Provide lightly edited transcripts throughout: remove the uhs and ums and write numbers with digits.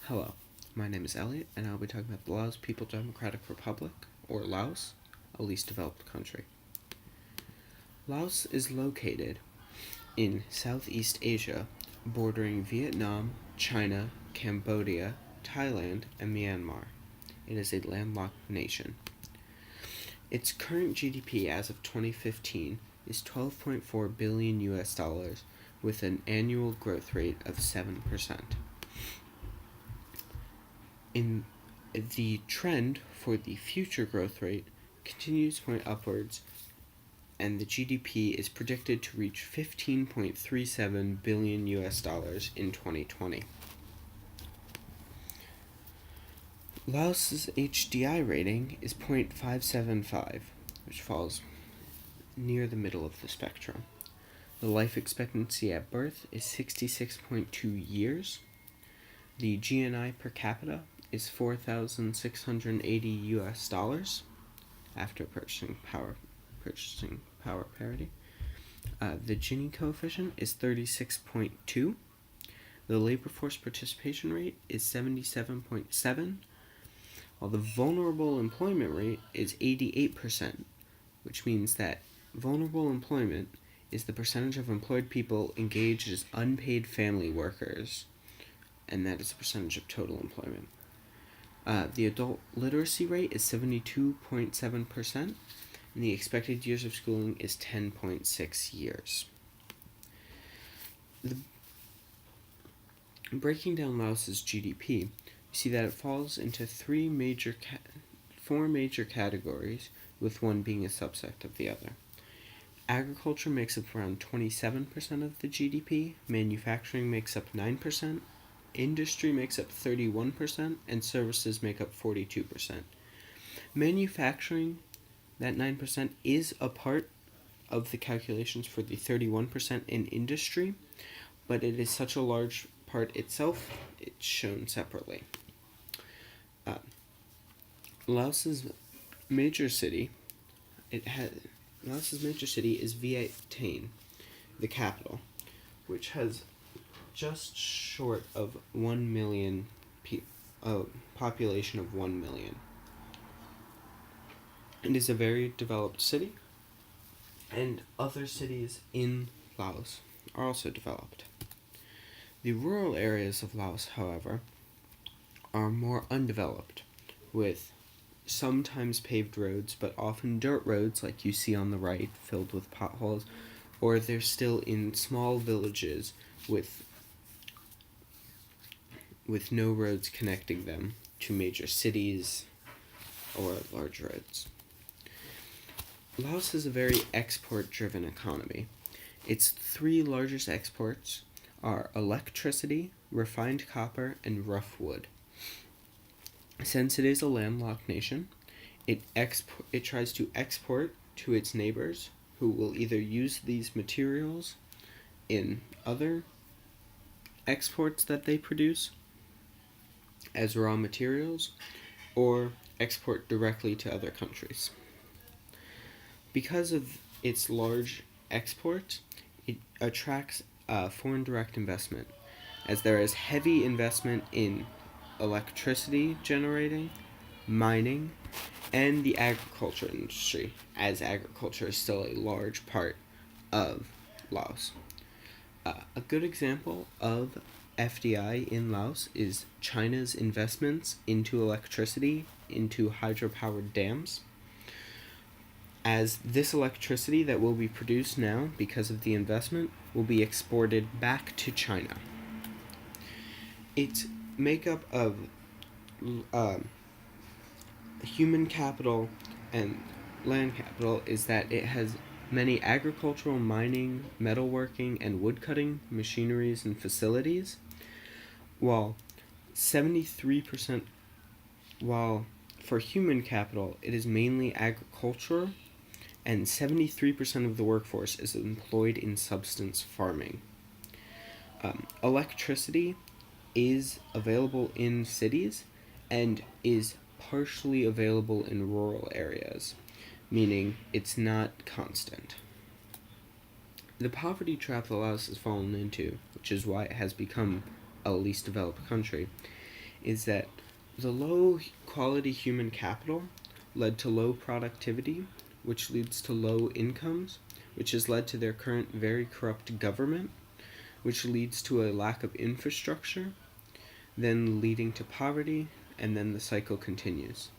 Hello, my name is Eliot, and I'll be talking about the Laos People Democratic Republic, or Laos, a least developed country. Laos is located in Southeast Asia, bordering Vietnam, China, Cambodia, Thailand, and Myanmar. It is a landlocked nation. Its current GDP as of 2015 is 12.4 billion US dollars with an annual growth rate of 7%. In the trend for the future growth rate continues to point upwards, and the GDP is predicted to reach 15.37 billion US dollars in 2020. Laos's HDI rating is 0.575, which falls near the middle of the spectrum. The life expectancy at birth is 66.2 years. The GNI per capita is 4,680 US dollars after purchasing power parity. The Gini coefficient is 36.2. The labor force participation rate is 77.7, while the vulnerable employment rate is 88%, which means that vulnerable employment is the percentage of employed people engaged as unpaid family workers, and that is a percentage of total employment. The adult literacy rate is 72.7%, and the expected years of schooling is 10.6 years. Breaking down Laos's GDP, you see that it falls into four major categories, with one being a subset of the other. Agriculture makes up around 27% of the GDP, manufacturing makes up 9%, industry makes up 31%, and services make up 42%. Manufacturing, that 9%, is a part of the calculations for the 31% in industry, but it is such a large part itself, it's shown separately. Laos's major city is Vientiane, the capital, which has just short of 1 million population of 1 million. It is a very developed city, and other cities in Laos are also developed. The rural areas of Laos, however, are more undeveloped, with sometimes paved roads, but often dirt roads like you see on the right, filled with potholes, or they're still in small villages with no roads connecting them to major cities or large roads. Laos is a very export-driven economy. Its three largest exports are electricity, refined copper, and rough wood. Since it is a landlocked nation, it tries to export to its neighbors, who will either use these materials in other exports that they produce as raw materials, or export directly to other countries. Because of its large export, it attracts foreign direct investment, as there is heavy investment in electricity generating, mining, and the agriculture industry, as agriculture is still a large part of Laos. A good example of FDI in Laos is China's investments into electricity, into hydropowered dams, as this electricity that will be produced now because of the investment will be exported back to China. Its makeup of human capital and land capital is that it has many agricultural, mining, metalworking, and woodcutting machineries and facilities, while for human capital it is mainly agriculture, and 73% of the workforce is employed in subsistence farming. Electricity is available in cities and is partially available in rural areas, meaning it's not constant. The poverty trap that Laos has fallen into, which is why it has become a least developed country, is that the low quality human capital led to low productivity, which leads to low incomes, which has led to their current very corrupt government, which leads to a lack of infrastructure, then leading to poverty, and then the cycle continues.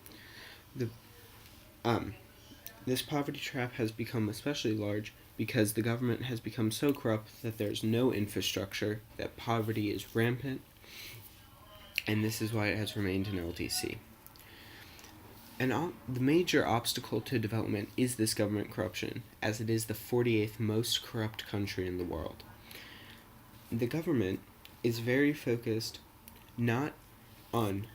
This poverty trap has become especially large because the government has become so corrupt that there's no infrastructure, that poverty is rampant, and this is why it has remained an LDC. And the major obstacle to development is this government corruption, as it is the 48th most corrupt country in the world. The government is very focused not on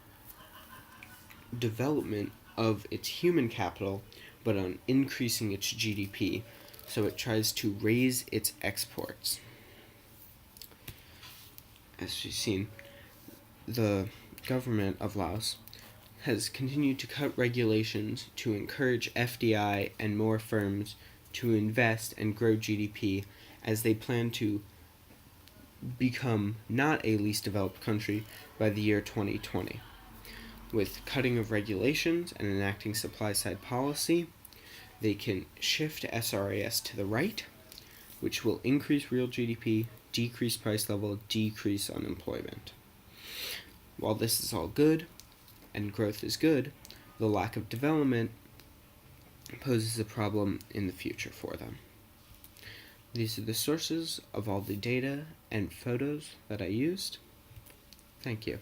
development of its human capital, but on increasing its GDP, so it tries to raise its exports. As we've seen, the government of Laos has continued to cut regulations to encourage FDI and more firms to invest and grow GDP, as they plan to become not a least developed country by the year 2020. With cutting of regulations and enacting supply-side policy, they can shift SRAS to the right, which will increase real GDP, decrease price level, decrease unemployment. While this is all good, and growth is good, the lack of development poses a problem in the future for them. These are the sources of all the data and photos that I used. Thank you.